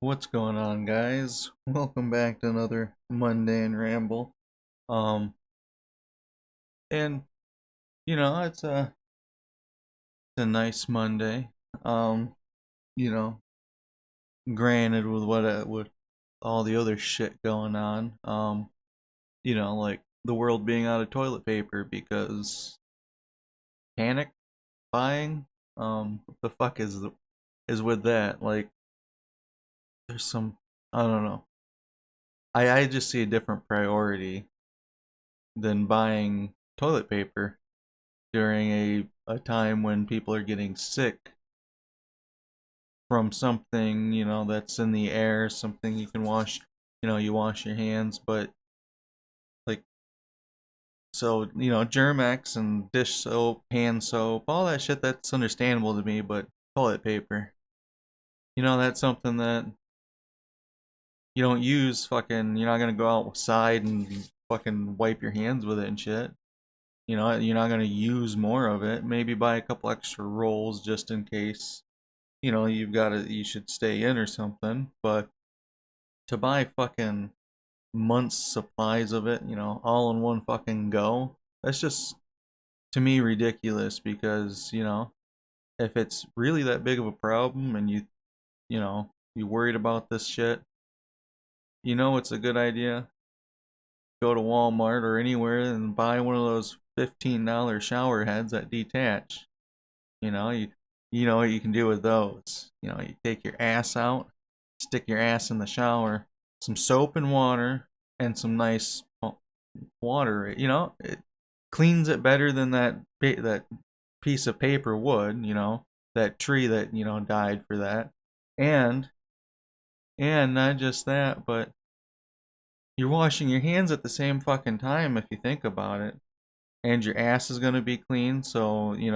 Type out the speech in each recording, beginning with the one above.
What's going on, guys? Welcome back to another mundane ramble. Um, and it's a nice Monday. Um, you know, granted with all the other shit going on. Like the world being out of toilet paper because panic buying. What the fuck is with that? Like, there's some I don't know. I just see a different priority than buying toilet paper during a time when people are getting sick from something, that's in the air, something you can wash, you wash your hands, but like, so, Germex and dish soap, hand soap, all that shit, that's understandable to me, but toilet paper, that's something that you don't use fucking, you're not gonna go outside and fucking wipe your hands with it and shit. You're not gonna use more of it. Maybe buy a couple extra rolls just in case you should stay in or something. But to buy fucking months supplies of it, all in one fucking go, that's just to me ridiculous because, if it's really that big of a problem and you worried about this shit, it's a good idea. Go to Walmart or anywhere and buy one of those $15 shower heads that detach. You know, you you know what you can do with those. You take your ass out, stick your ass in the shower, some soap and water, and some nice water. It cleans it better than that piece of paper would. That tree that died for that, and and not just that, but you're washing your hands at the same fucking time if you think about it, and your ass is gonna be clean, so you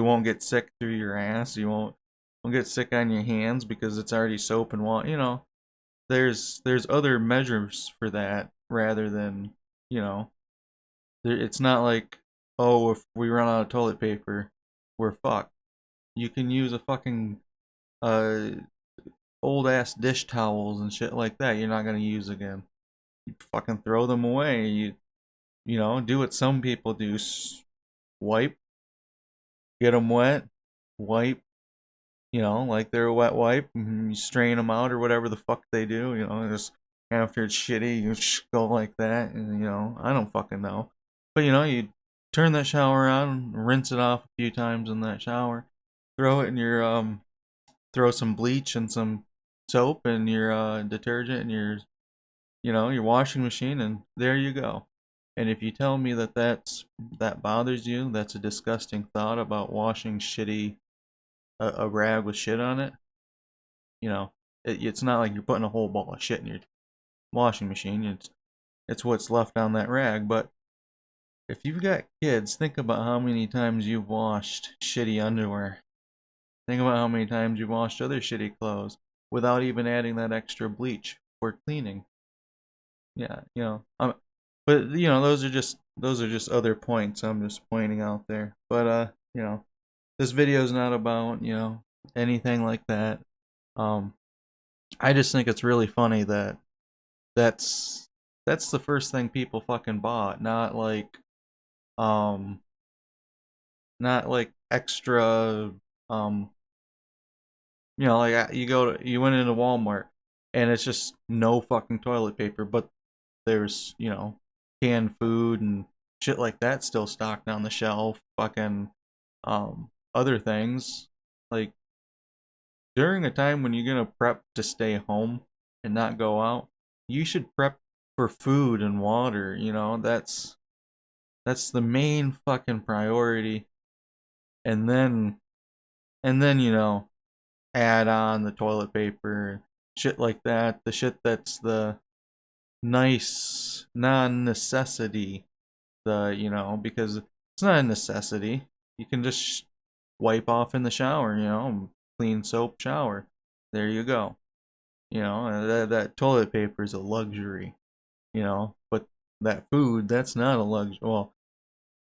won't get sick through your ass. You won't get sick on your hands because it's already soap and water. There's other measures for that rather than it's not like, oh, if we run out of toilet paper, we're fucked. You can use a fucking uh old ass dish towels and shit like that. You're not gonna use again. You fucking throw them away. Do what some people do. Wipe, get them wet, wipe, like they're a wet wipe. You strain them out or whatever the fuck they do. Just after it's shitty, you just go like that, and I don't fucking know. But you turn that shower on, rinse it off a few times in that shower, throw it in your throw some bleach and some soap and your detergent and your washing machine, and there you go. And if you tell me that bothers you, that's a disgusting thought about washing a rag with shit on it. You know, it's not like you're putting a whole ball of shit in your washing machine. It's what's left on that rag. But if you've got kids, think about how many times you've washed shitty underwear. Think about how many times you've washed other shitty clothes without even adding that extra bleach for cleaning. Yeah, but those are just other points I'm just pointing out there. But this video is not about anything like that. Um, I just think it's really funny that that's that's the first thing people fucking bought, um not like extra, um like, you went into Walmart and it's just no fucking toilet paper, but there's canned food and shit like that still stocked on the shelf, fucking other things. Like, during a time when you're gonna prep to stay home and not go out, you should prep for food and water. That's the main fucking priority. And then add on the toilet paper, shit like that. The shit that's the nice non-necessity. Because it's not a necessity. You can just wipe off in the shower. Clean soap shower. There you go. That toilet paper is a luxury. But that food, that's not a luxury. Well,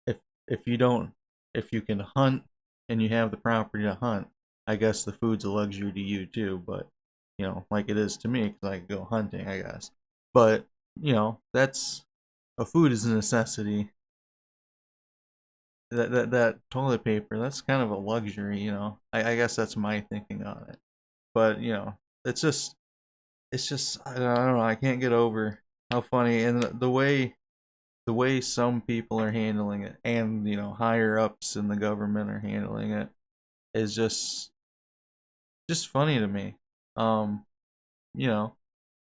if if you don't, if you can hunt and you have the property to hunt, I guess the food's a luxury to you too, but like it is to me because I go hunting, I guess. But that's a food is a necessity. That toilet paper, that's kind of a luxury. I guess that's my thinking on it. But it's just I don't know. I can't get over how funny and the way some people are handling it, and higher ups in the government are handling it, is just funny to me. Um, you know,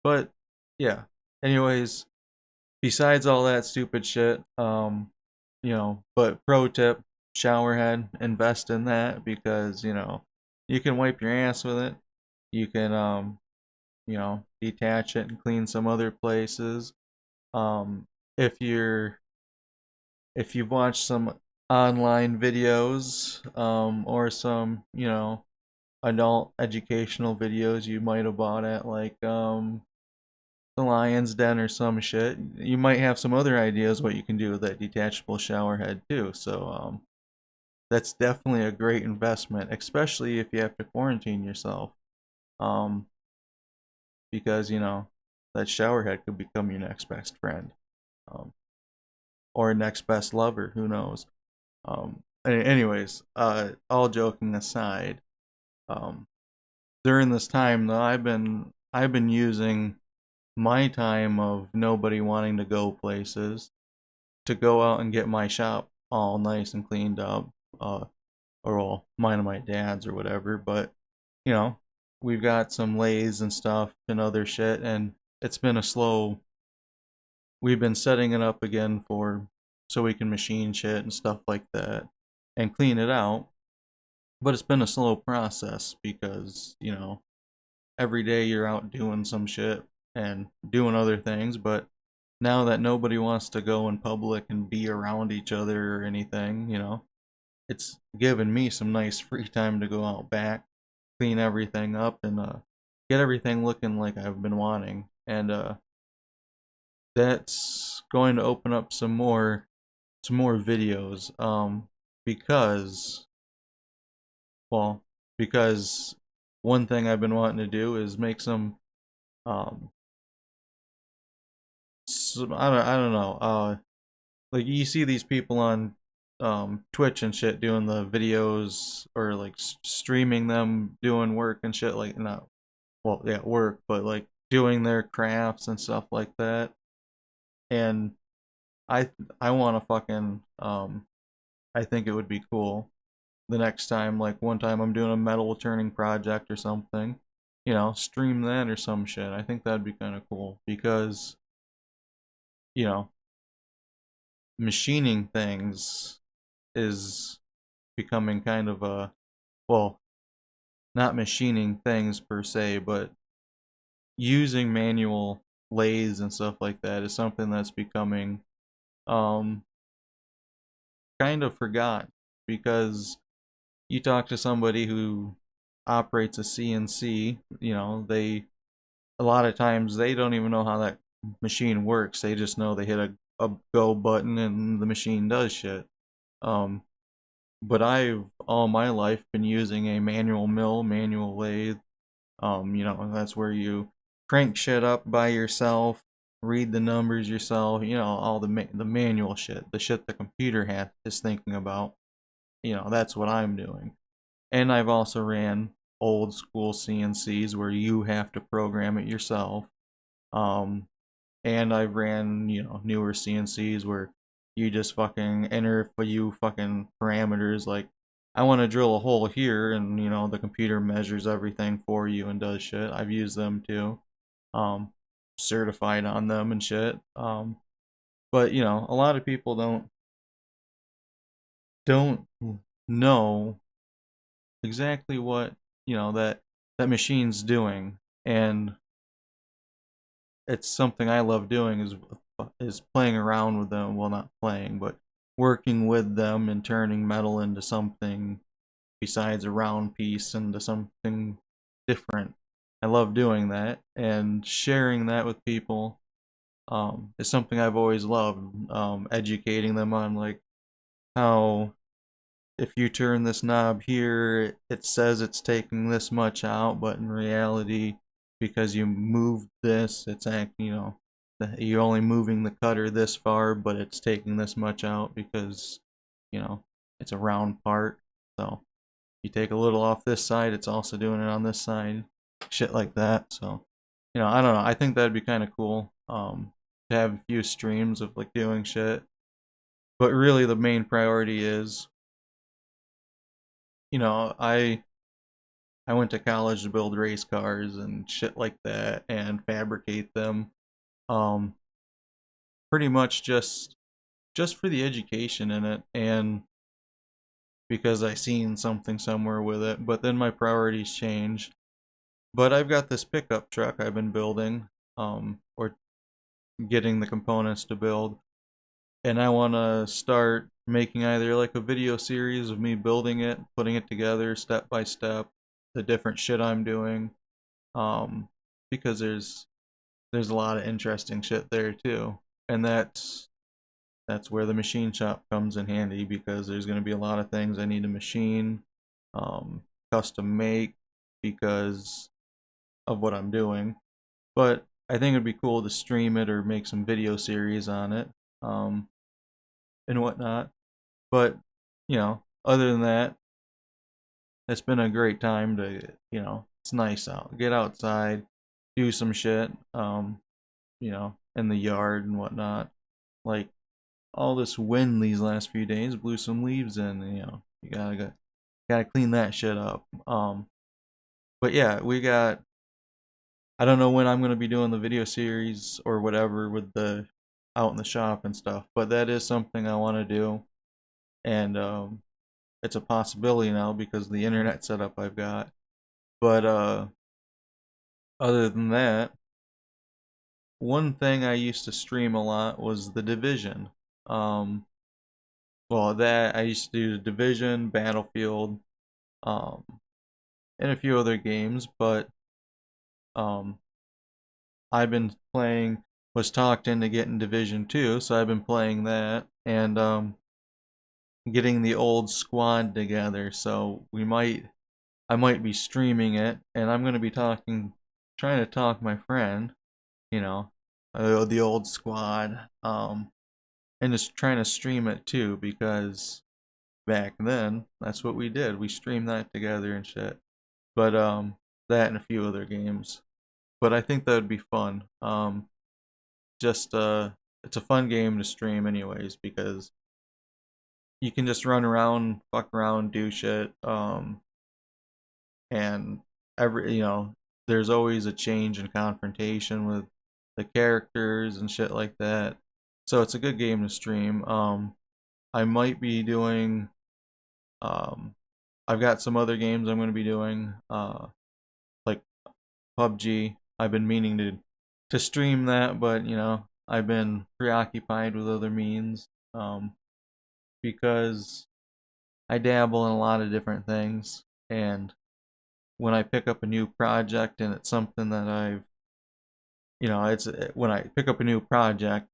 but yeah. Anyways, besides all that stupid shit, but pro tip, shower head, invest in that because you can wipe your ass with it. You can detach it and clean some other places. Um, if you've watched some online videos, or some adult educational videos you might have bought at like the Lion's Den or some shit, you might have some other ideas what you can do with that detachable shower head too. So that's definitely a great investment, especially if you have to quarantine yourself. Um, because that shower head could become your next best friend, um, or next best lover. Who knows? Anyways, all joking aside, um, during this time though, I've been using my time of nobody wanting to go places to go out and get my shop all nice and cleaned up, uh, or well, mine and my dad's or whatever. But you know, we've got some lathes and stuff and other shit, and it's been a slow. We've been setting it up again for so we can machine shit and stuff like that and clean it out. But it's been a slow process because every day you're out doing some shit and doing other things. But now that nobody wants to go in public and be around each other or anything, it's given me some nice free time to go out back, clean everything up, and get everything looking like I've been wanting. And that's going to open up some more videos. Because well, because one thing I've been wanting to do is make um some I don't know, like you see these people on Twitch and shit doing the videos or like streaming them doing work and shit, like not well yeah work, but like doing their crafts and stuff like that. And I I want to fucking I think it would be cool the next time, like one time I'm doing a metal turning project or something, stream that or some shit. I think that'd be kind of cool because you know machining things is becoming kind of a well, not machining things per se, but using manual lathes and stuff like that is something that's becoming um kind of forgotten because you talk to somebody who operates a CNC, they a lot of times they don't even know how that machine works. They just know they hit a go button and the machine does shit. Um, but I've all my life been using a manual mill, manual lathe. That's where you crank shit up by yourself, read the numbers yourself. All the manual shit, the shit the computer is thinking about. That's what I'm doing. And I've also ran old school CNCs where you have to program it yourself. Um, and I've ran newer CNCs where you just fucking enter a few fucking parameters like I want to drill a hole here, and the computer measures everything for you and does shit. I've used them too, um, certified on them and shit. But a lot of people don't know exactly what that machine's doing, and it's something I love doing is playing around with them. Well, not playing, but working with them and turning metal into something besides a round piece into something different. I love doing that and sharing that with people. Is something I've always loved. Educating them on like how if you turn this knob here, it says it's taking this much out, but in reality, because you moved this, it's you're only moving the cutter this far, but it's taking this much out because, you know, it's a round part. So you take a little off this side, it's also doing it on this side, shit like that. So, I don't know. I think that'd be kind of cool. To have a few streams of like doing shit, but really the main priority is, I went to college to build race cars and shit like that and fabricate them. Um, Pretty much just for the education in it and because I seen something somewhere with it. But then my priorities change. But I've got this pickup truck I've been building, or getting the components to build, and I want to start making either like a video series of me building it, putting it together step by step, the different shit I'm doing, um, because there's a lot of interesting shit there too, and that's where the machine shop comes in handy because there's going to be a lot of things I need to machine, um, custom make because of what I'm doing. But I think it'd be cool to stream it or make some video series on it, um, and whatnot. But other than that, it's been a great time to it's nice out, get outside, do some shit, in the yard and whatnot. Like all this wind these last few days blew some leaves in. And, you gotta clean that shit up. But yeah, we got. I don't know when I'm gonna be doing the video series or whatever with the out in the shop and stuff, but that is something I want to do, and it's a possibility now because of the internet setup I've got. But other than that, one thing I used to stream a lot was the Division. Um, well, that I used to do the Division, Battlefield, um, and a few other games, but um, I've been playing. Was talked into getting Division 2, so I've been playing that and getting the old squad together. So I might be streaming it, and I'm gonna be trying to talk my friend, you know, the old squad, and just trying to stream it too because back then that's what we did. We streamed that together and shit. But that and a few other games. But I think that would be fun. Just it's a fun game to stream anyways because you can just run around, fuck around, do shit. And there's always a change in confrontation with the characters and shit like that. So it's a good game to stream. I might be doing um I've got some other games I'm going to be doing, like PUBG. I've been meaning to stream that, but I've been preoccupied with other means, because I dabble in a lot of different things, and when I pick up a new project and it's something that it's when I pick up a new project,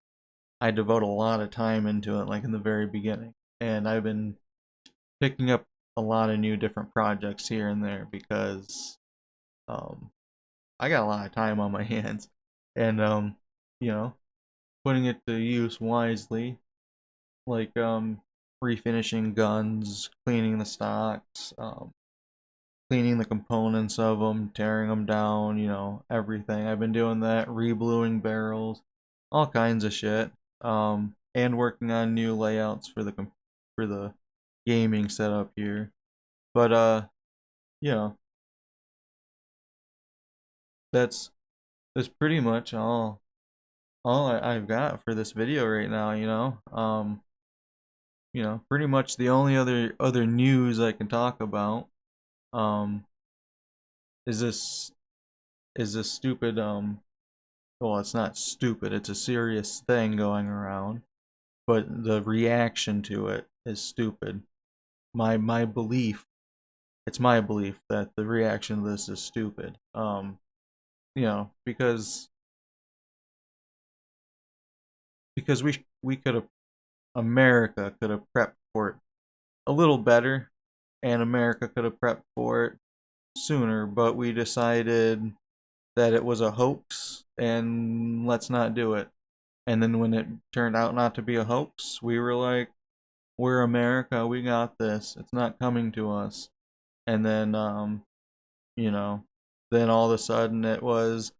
I devote a lot of time into it, like in the very beginning. And I've been picking up a lot of new different projects here and there because um, I got a lot of time on my hands, and you know, putting it to use wisely, like refinishing guns, cleaning the stocks, cleaning the components of them, tearing them down, everything. I've been doing that, rebluing barrels, all kinds of shit. And working on new layouts for the gaming setup here. But you know, that's that's pretty much I've got for this video right now. Pretty much the only other news I can talk about um is this stupid well, it's not stupid, it's a serious thing going around, but the reaction to it is stupid. My belief, it's my belief that the reaction to this is stupid. Because we could have America could have prepped for it a little better, and America could have prepped for it sooner, but we decided that it was a hoax and let's not do it. And then when it turned out not to be a hoax, we were like, we're America, we got this. It's not coming to us. And then you know, then all of a sudden it was,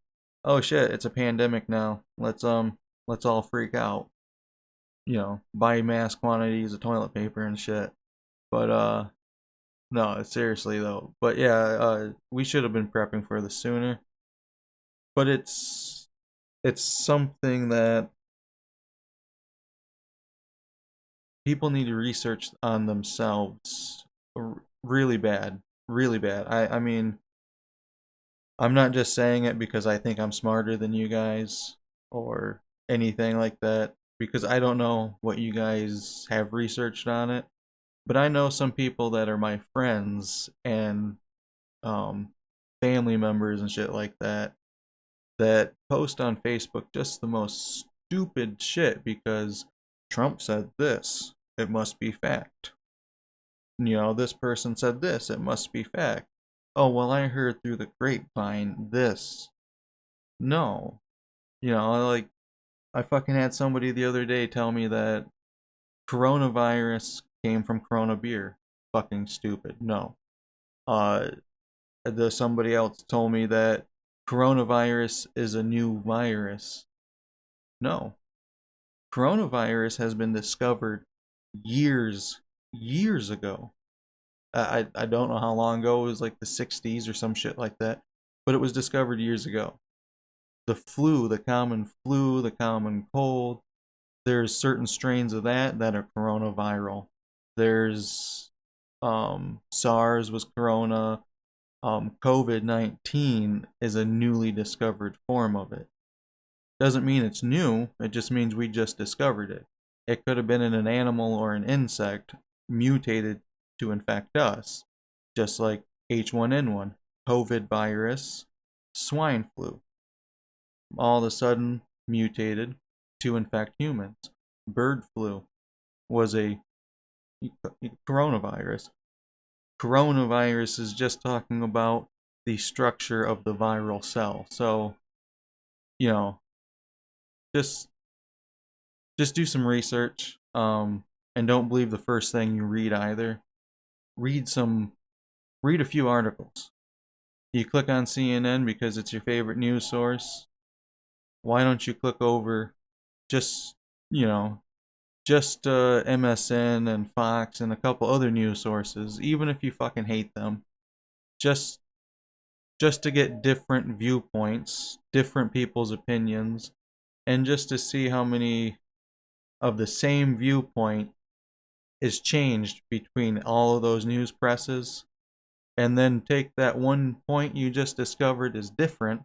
oh shit, it's a pandemic now. Let's all freak out. Buy mass quantities of toilet paper and shit. But no, seriously though. But yeah, we should have been prepping for this sooner. But it's something that people need to research on themselves really bad. Really bad. I mean, I'm not just saying it because I think I'm smarter than you guys or anything like that, because I don't know what you guys have researched on it. But I know some people that are my friends and um, family members and shit like that that post on Facebook just the most stupid shit because Trump said this, it must be fact. This person said this, it must be fact. Oh, well, I heard through the grapevine this. No. Like, I fucking had somebody the other day tell me that coronavirus came from Corona beer. Fucking stupid. No. Uh, somebody else told me that coronavirus is a new virus. No. Coronavirus has been discovered years ago. I don't know how long ago. It was like the 60s or some shit like that. But it was discovered years ago. The flu, the common cold, there's certain strains of that are coronaviral. There's SARS was corona. COVID-19 is a newly discovered form of it. Doesn't mean it's new, it just means we just discovered it. It could have been in an animal or an insect mutated to infect us, just like H1N1, COVID virus, swine flu. All of a sudden mutated to infect humans. Bird flu was a coronavirus. Coronavirus is just talking about the structure of the viral cell. So, you know, just just do some research, and don't believe the first thing you read either. Read some read a few articles. You click on CNN because it's your favorite news source. Why don't you click over just, you know, just MSN and Fox and a couple other news sources, even if you fucking hate them, just just to get different viewpoints, different people's opinions, and just to see how many of the same viewpoint is changed between all of those news presses, and then take that one point you just discovered is different,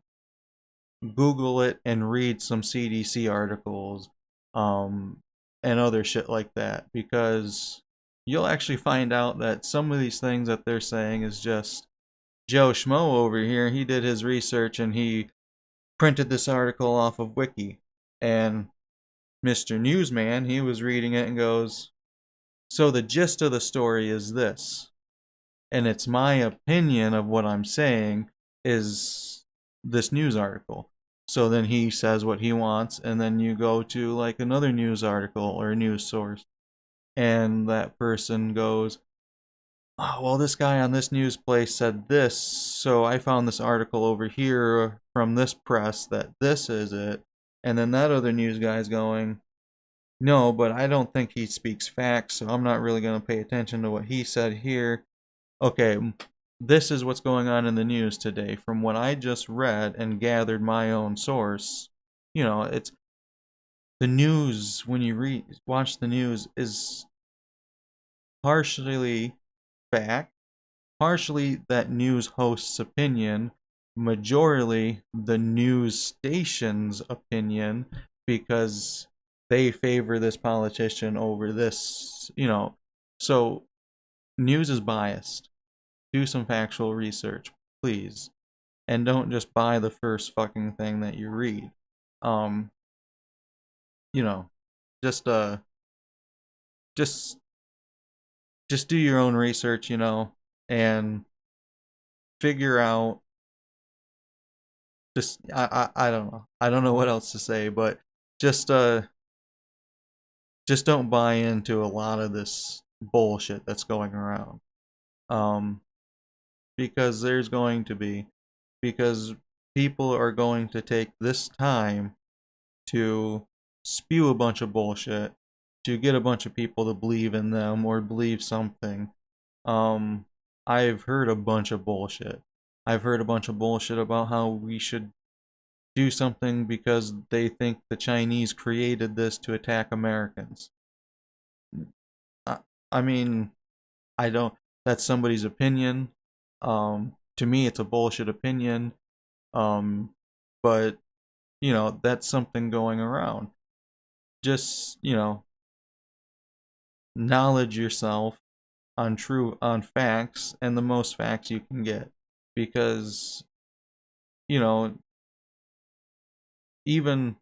Google it and read some CDC articles, um, and other shit like that, because you'll actually find out that some of these things that they're saying is just Joe Schmo over here. He did his research and he printed this article off of Wiki. And Mr. Newsman, he was reading it and goes, so the gist of the story is this. And it's my opinion of what I'm saying is this news article. So then he says what he wants, and then you go to like another news article or a news source, and that person goes, oh, well, this guy on this news place said this, so I found this article over here from this press that this is it. And then that other news guy's going, no, but I don't think he speaks facts, so I'm not really going to pay attention to what he said here. Okay, this is what's going on in the news today. From what I just read and gathered my own source, it's the news. When you watch the news, is partially fact, partially that news host's opinion, majorly the news station's opinion, because they favor this politician over this. So news is biased. Do some factual research, please. And don't just buy the first fucking thing that you read. Um, you know, just just just do your own research, and figure out. Just I don't know. I don't know what else to say, but just uh just don't buy into a lot of this bullshit that's going around. Um, because there's going to be because people are going to take this time to spew a bunch of bullshit to get a bunch of people to believe in them or believe something. Um, I've heard a bunch of bullshit. I've heard a bunch of bullshit about how we should do something because they think the Chinese created this to attack Americans. I, I mean, I don't. That's somebody's opinion. To me, it's a bullshit opinion. Um, but that's something going around. Just knowledge yourself on facts and the most facts you can get, because you know even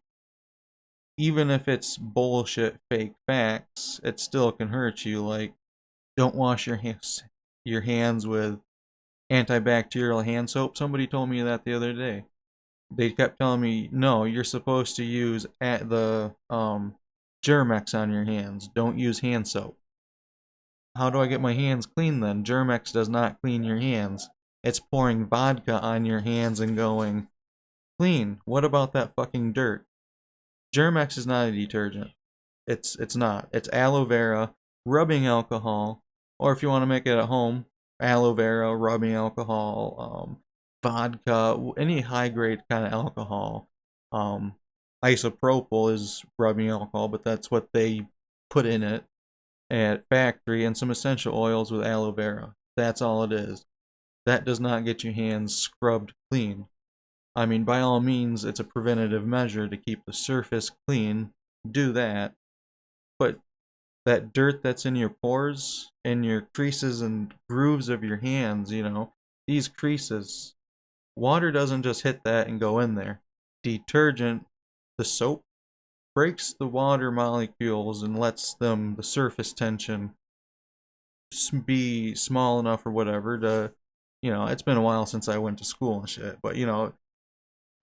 even if it's bullshit fake facts, it still can hurt you. Like, don't wash your hands with antibacterial hand soap. Somebody told me that the other day. They kept telling me, no, you're supposed to use at the Germex on your hands. Don't use hand soap. How do I get my hands clean then? Germex does not clean your hands. It's pouring vodka on your hands and going, clean. What about that fucking dirt? Germex is not a detergent. It's not. It's aloe vera, rubbing alcohol, or if you want to make it at home, aloe vera, rubbing alcohol, vodka, any high grade kind of alcohol. Um, Isopropyl is rubbing alcohol, but that's what they put in it at factory, and some essential oils with aloe vera. That's all it is. That does not get your hands scrubbed clean. I mean, by all means, it's a preventative measure to keep the surface clean. Do that. But that dirt that's in your pores and your creases and grooves of your hands, these creases, water doesn't just hit that and go in there. Detergent, the soap, breaks the water molecules and lets the surface tension be small enough or whatever to, it's been a while since I went to school and shit, but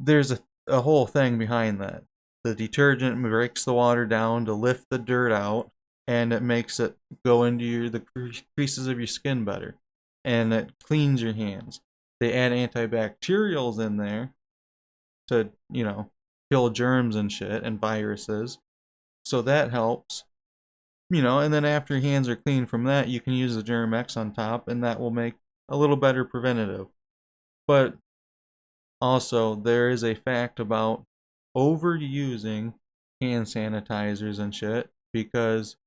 there's a whole thing behind that. The detergent breaks the water down to lift the dirt out, and it makes it go into the creases of your skin better, and it cleans your hands. They add antibacterials in there to kill germs and shit and viruses, so that helps. And then after your hands are clean from that, you can use the Germ-X on top, and that will make a little better preventative. But also, there is a fact about overusing hand sanitizers and shit, because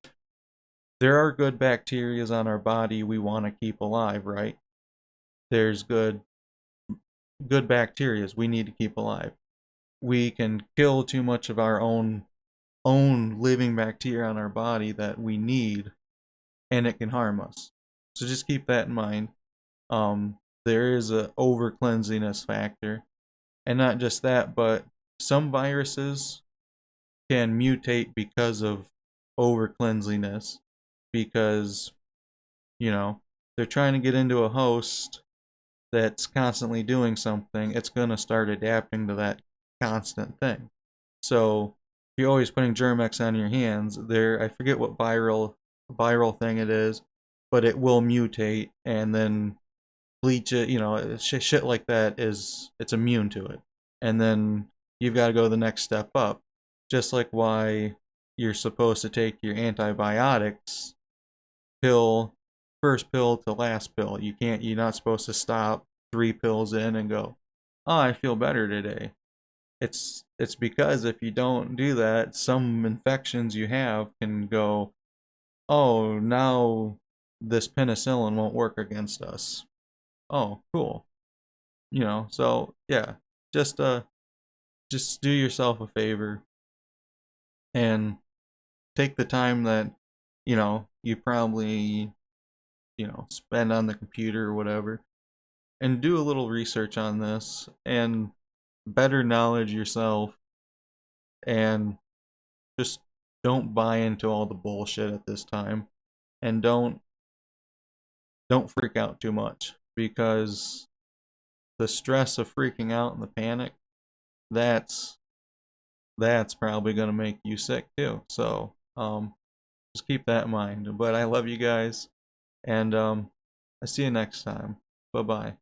there are good bacteria on our body we want to keep alive, right? There's good bacteria we need to keep alive. We can kill too much of our own living bacteria on our body that we need, and it can harm us. So just keep that in mind. There is a over cleanliness factor, and not just that, but some viruses can mutate because of over cleanliness, because they're trying to get into a host that's constantly doing something. It's going to start adapting to that constant thing. So if you're always putting Germ-X on your hands, I forget what viral thing it is, but it will mutate and then bleach it. Shit like that it's immune to it, and then you've got to go the next step up. Just like why you're supposed to take your antibiotics pill, first pill to last pill. You're not supposed to stop 3 pills in and go, oh, I feel better today. It's because if you don't do that, some infections you have can go, oh, now this penicillin won't work against us. Oh, cool. So yeah, just just do yourself a favor and take the time that you probably spend on the computer or whatever, and do a little research on this and better knowledge yourself, and just don't buy into all the bullshit at this time, and don't don't freak out too much, because the stress of freaking out and the panic, that's that's probably going to make you sick too. So just keep that in mind. But I love you guys, and I see you next time. Bye bye.